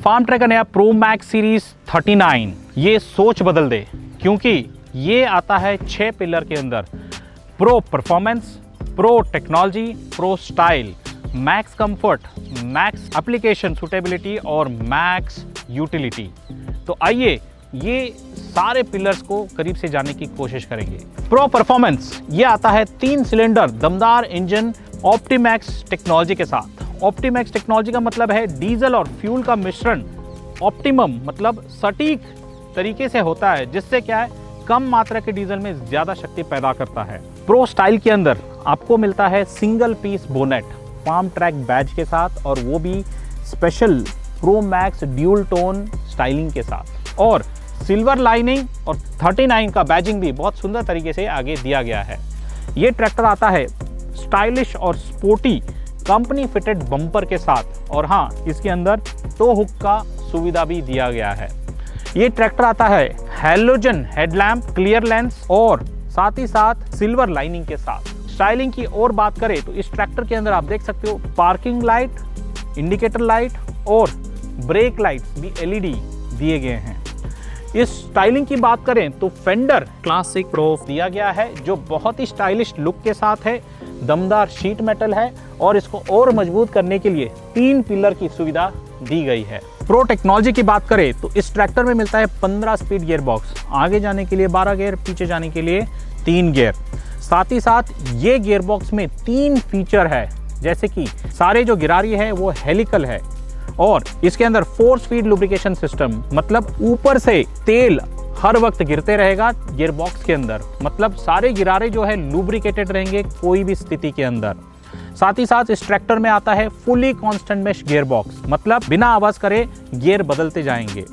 Farm track का नया pro max series 39 ये सोच बदल दे, क्योंकि ये आता है 6 पिलर के अंदर। Pro performance, pro technology, pro style, max comfort, max application suitability और मैक्स यूटिलिटी। तो आइए ये सारे पिलर्स को करीब से जानने की कोशिश करेंगे। प्रो परफॉर्मेंस ये आता है 3 सिलेंडर दमदार इंजन ऑप्टीमैक्स टेक्नोलॉजी के साथ। ऑप्टीमैक्स टेक्नोलॉजी का मतलब है डीजल और फ्यूल का मिश्रण ऑप्टिमम मतलब सटीक तरीके से होता है, जिससे क्या है कम मात्रा के डीजल में ज्यादा शक्ति पैदा करता है। प्रो स्टाइल के अंदर आपको मिलता है single piece bonnet Farmtrac badge के साथ, और वो भी special pro max dual tone styling के साथ, और सिल्वर लाइनिंग और 39 का बैजिंग भी बहुत सुंदर तरीके से आगे दिया गया है। ये ट्रैक्टर आता है स्टाइलिश और स्पोर्टी कंपनी फिटेड बम्पर के साथ, और हाँ इसके अंदर टो हुक का सुविधा भी दिया गया है। ये ट्रैक्टर आता है हैलोजन हेडलैम्प, क्लियर लेंस और साथ ही साथ सिल्वर लाइनिंग के साथ। स्टाइलिंग की और बात करें तो इस ट्रैक्टर के अंदर आप देख सकते हो पार्किंग लाइट, इंडिकेटर लाइट और ब्रेक लाइट्स भी LED दिए गए हैं। इस स्टाइलिंग की बात करें तो फेंडर क्लासिक प्रो दिया गया है, जो बहुत ही स्टाइलिश लुक के साथ है। दमदार शीट मेटल है और इसको और मजबूत करने के लिए 3 पिलर की सुविधा दी गई है। प्रो टेक्नोलॉजी की बात करें तो इस ट्रैक्टर में मिलता है 15 स्पीड गियर बॉक्स, आगे जाने के लिए 12 गियर, पीछे जाने के लिए 3 गियर। साथ ही साथ ये गियर बॉक्स में 3 फीचर है, जैसे कि सारे जो गिरारी है वो हेलिकल है, और इसके अंदर 4 स्पीड लुब्रिकेशन सिस्टम, मतलब ऊपर से तेल हर वक्त गिरते रहेगा गियर बॉक्स के अंदर, मतलब सारे गिरारे जो है लुब्रिकेटेड रहेंगे कोई भी स्थिति के अंदर। साथ ही साथ इस ट्रैक्टर में आता है fully constant mesh gear box, मतलब बिना आवाज करे गियर बदलते जाएंगे।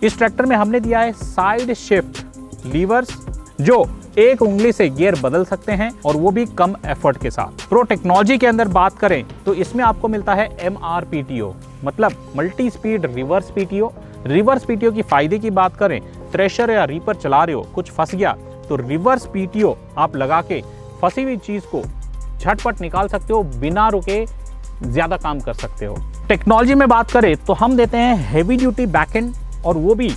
इस ट्रैक्टर में हमने दिया है साइड शिफ्ट लीवर्स, जो एक उंगली से गियर बदल सकते हैं और वो भी कम एफर्ट के साथ। प्रो टेक्नोलॉजी के अंदर बात करें तो इसमें आपको मिलता है MRPTO, मतलब multi speed reverse PTO। Reverse PTO की फायदे की बात करें, थ्रेशर या रीपर चला रहे हो, कुछ फंस गया तो रिवर्स PTO आप लगा के फंसी हुई चीज को झटपट निकाल सकते हो, बिना रुके ज्यादा काम कर सकते हो। टेक्नोलॉजी में बात करें तो हम देते हैं हेवी ड्यूटी बैकएंड, और वो भी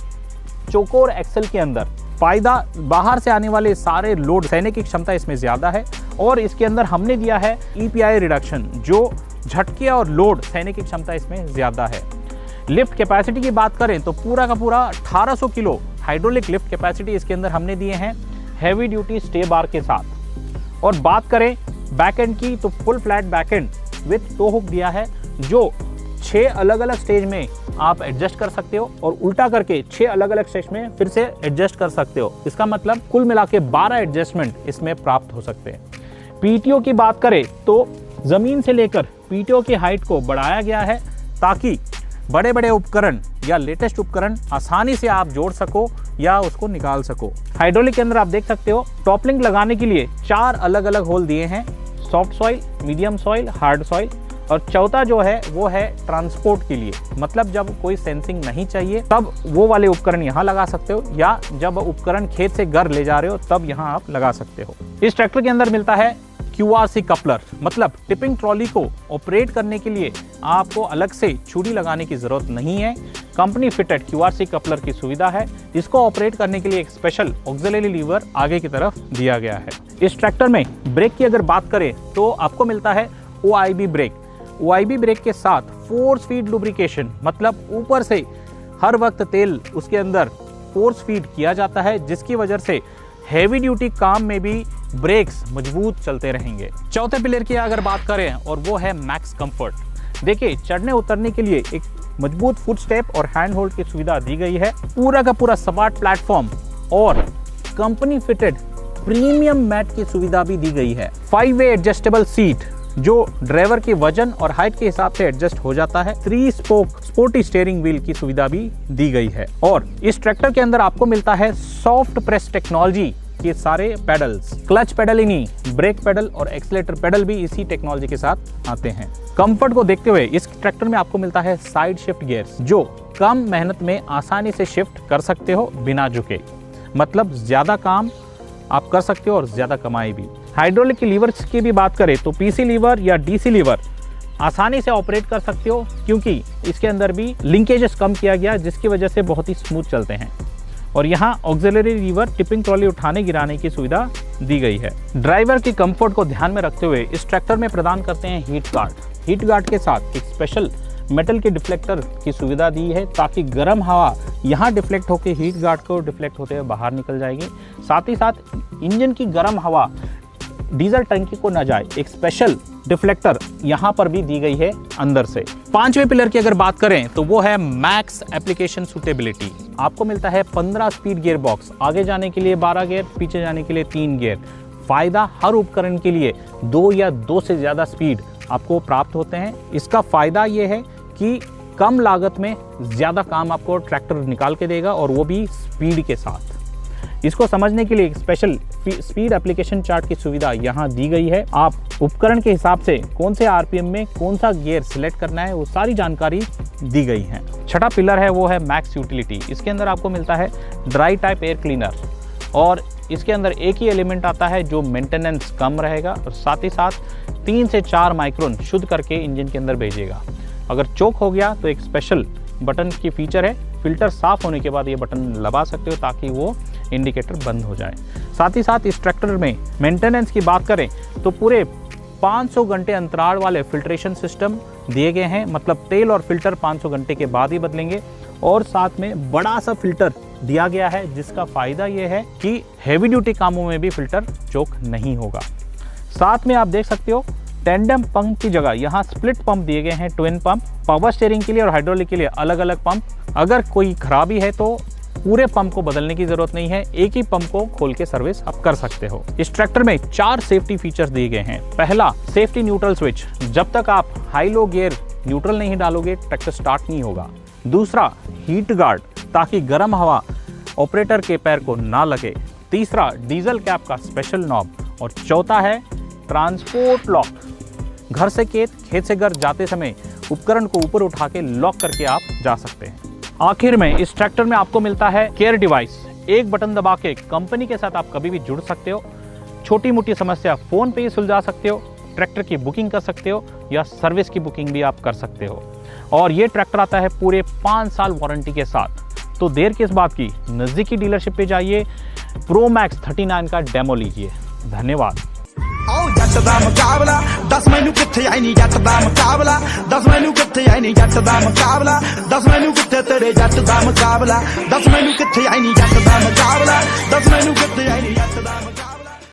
चौकोर एक्सल के अंदर। फायदा बाहर से आने वाले सारे लोड सहने की क्षमता इसमें ज्यादा है, और इसके अंदर हमने दिया है EPI रिडक्शन, जो झटके और लोड सहने की क्षमता इसमें ज्यादा है। लिफ्ट कैपेसिटी की बात करें तो पूरा का पूरा 1800 किलो हाइड्रोलिक लिफ्ट कैपेसिटी इसके अंदर हमने दिए हैं हैवी ड्यूटी स्टे बार के साथ। और बात करें बैकएंड की तो full flat back end with tow hook दिया है, जो 6 अलग अलग स्टेज में आप एडजस्ट कर सकते हो, और उल्टा करके 6 अलग अलग स्टेज में फिर से एडजस्ट कर सकते हो। इसका मतलब कुल मिला के 12 एडजस्टमेंट इसमें प्राप्त हो सकते हैं। PTO की बात करें तो जमीन से लेकर PTO की हाइट को बढ़ाया गया है, ताकि बड़े बड़े उपकरण या लेटेस्ट उपकरण आसानी से आप जोड़ सको या उसको निकाल सको। हाइड्रोलिक के अंदर आप देख सकते हो टॉपलिंग लगाने के लिए 4 अलग अलग होल दिए हैं, soft soil, medium soil, hard soil, और चौथा जो है वो है ट्रांसपोर्ट के लिए, मतलब जब कोई सेंसिंग नहीं चाहिए तब वो वाले उपकरण यहाँ लगा सकते हो, या जब उपकरण खेत से घर ले जा रहे हो तब यहाँ आप लगा सकते हो। इस ट्रैक्टर के अंदर मिलता है QRC कपलर, मतलब टिपिंग ट्रॉली को ऑपरेट करने के लिए आपको अलग से छुरी लगाने की जरूरत नहीं है। कंपनी फिटेड QRC कपलर की सुविधा है। इसको ऑपरेट करने के लिए एक स्पेशल ऑक्सिलरी लीवर आगे की तरफ दिया गया है। इस ट्रैक्टर में ब्रेक की अगर बात करें तो आपको मिलता है OIB ब्रेक। OIB ब्रेक के साथ 4 फीड लुब्रिकेशन, मतलब ऊपर से हर वक्त तेल उसके अंदर फोर्स फीड किया जाता है, जिसकी वजह से हेवी ड्यूटी काम में भी ब्रेक्स मजबूत चलते रहेंगे। चौथे पिलर की अगर बात करें और वो है मैक्स कंफर्ट। देखिए चढ़ने उतरने के लिए एक मजबूत फुट स्टेप और हैंड होल्ड की सुविधा दी गई है। पूरा का पूरा सपाट प्लेटफॉर्म और कंपनी फिटेड प्रीमियम मैट की सुविधा भी दी गई है। 5-वे एडजस्टेबल सीट, जो ड्राइवर के वजन और हाइट के हिसाब से एडजस्ट हो जाता है। 3 स्पोक स्पोर्टी स्टीयरिंग व्हील की सुविधा भी दी गई है। और इस ट्रैक्टर के अंदर आपको मिलता है सॉफ्ट प्रेस टेक्नोलॉजी के सारे पेडल्स, क्लच पेडल ही नहीं, ब्रेक पेडल और एक्सीलरेटर पेडल भी इसी टेक्नोलॉजी के साथ आते हैं। कंफर्ट को देखते हुए इस ट्रैक्टर में आपको मिलता है साइड शिफ्ट गियर्स, जो कम मेहनत में आसानी से शिफ्ट कर सकते हो बिना झुके, मतलब ज्यादा काम आप कर सकते हो और ज्यादा कमाई भी। हाइड्रोलिक की लीवर्स की भी बात करें तो PC लीवर या DC लीवर आसानी से ऑपरेट कर सकते हो, क्योंकि इसके अंदर भी लिंकेजेस कम किया गया, जिसकी वजह से बहुत ही स्मूथ चलते हैं। और यहाँ ऑक्सिलरी लीवर टिपिंग ट्रॉली उठाने गिराने की सुविधा दी गई है। ड्राइवर की कंफर्ट को ध्यान में रखते हुए इस ट्रैक्टर में प्रदान करते हैं हीट गार्ड। हीट गार्ड के साथ एक स्पेशल मेटल के डिफ्लेक्टर की सुविधा दी है, ताकि गर्म हवा यहाँ डिफ्लेक्ट होकर हीट गार्ड को डिफ्लेक्ट होते हुए बाहर निकल जाएगी। साथ ही साथ इंजन की गर्म हवा डीजल टंकी को न जाए, एक स्पेशल डिफ्लेक्टर यहाँ पर भी दी गई है अंदर से। पांचवें पिलर की अगर बात करें तो वो है मैक्स एप्लीकेशन सूटेबिलिटी। आपको मिलता है 15 स्पीड गियर बॉक्स, आगे जाने के लिए 12 गियर, पीछे जाने के लिए 3 गियर। फायदा हर उपकरण के लिए 2 या 2 से ज़्यादा स्पीड आपको प्राप्त होते हैं। इसका फायदा ये है कि कम लागत में ज़्यादा काम आपको ट्रैक्टर निकाल के देगा, और वो भी स्पीड के साथ। इसको समझने के लिए एक स्पेशल स्पीड एप्लीकेशन चार्ट की सुविधा यहाँ दी गई है। आप उपकरण के हिसाब से कौन से आरपीएम में कौन सा गियर सिलेक्ट करना है, वो सारी जानकारी दी गई है। छठा पिलर है वो है मैक्स यूटिलिटी। इसके अंदर आपको मिलता है ड्राई टाइप एयर क्लीनर, और इसके अंदर एक ही एलिमेंट आता है जो मेंटेनेंस कम रहेगा, और साथ ही साथ 3 से 4 माइक्रोन शुद्ध करके इंजन के अंदर भेजेगा। अगर चोक हो गया तो एक स्पेशल बटन की फीचर है, फिल्टर साफ होने के बाद ये बटन दबा सकते हो ताकि वो इंडिकेटर बंद हो जाए। साथ ही साथ इस ट्रैक्टर में मेंटेनेंस की बात करें तो पूरे 500 घंटे अंतराल वाले फिल्ट्रेशन सिस्टम दिए गए हैं, मतलब तेल और फिल्टर 500 घंटे के बाद ही बदलेंगे। और साथ में बड़ा सा फिल्टर दिया गया है, जिसका फायदा ये है कि हैवी ड्यूटी कामों में भी फिल्टर चोक नहीं होगा। साथ में आप देख सकते हो टेंडम पंप की जगह यहाँ स्प्लिट पंप दिए गए हैं, ट्विन पंप। पावर स्टीयरिंग के लिए और हाइड्रोलिक के लिए अलग अलग पंप। अगर कोई खराबी है तो पूरे पंप को बदलने की जरूरत नहीं है, एक ही पंप को खोल के सर्विस आप कर सकते हो। इस ट्रैक्टर में 4 सेफ्टी फीचर्स दिए गए हैं। पहला, सेफ्टी न्यूट्रल स्विच। जब तक आप हाई लो गियर न्यूट्रल नहीं डालोगे ट्रैक्टर स्टार्ट नहीं होगा। दूसरा, हीट गार्ड, ताकि गर्म हवा ऑपरेटर के पैर को ना लगे। तीसरा, डीजल कैप का स्पेशल नॉब। और चौथा है ट्रांसपोर्ट लॉक। घर से खेत, खेत से घर जाते समय उपकरण को ऊपर उठा के लॉक करके आप जा सकते हैं। आखिर में इस ट्रैक्टर में आपको मिलता है केयर डिवाइस। एक बटन दबा के कंपनी के साथ आप कभी भी जुड़ सकते हो। छोटी मोटी समस्या फोन पे ही सुलझा सकते हो, ट्रैक्टर की बुकिंग कर सकते हो, या सर्विस की बुकिंग भी आप कर सकते हो। और ये ट्रैक्टर आता है पूरे 5 साल वारंटी के साथ। तो देर किस बात की, नज़दीकी डीलरशिप पे जाइए, प्रो मैक्स 39 का डेमो लीजिए। धन्यवाद। आओ जट दा मुकाबला, 10 मैनू किथे आई नी जट दा मुकाबला, 10 मैनू किथे आई नी जट दा मुकाबला, 10 मैनू किथे तेरे जट दा मुकाबला, 10 मैनू किथे आई नी जट दा मुकाबला, 10 मैनू किथे आई नी जट दा मुकाबला।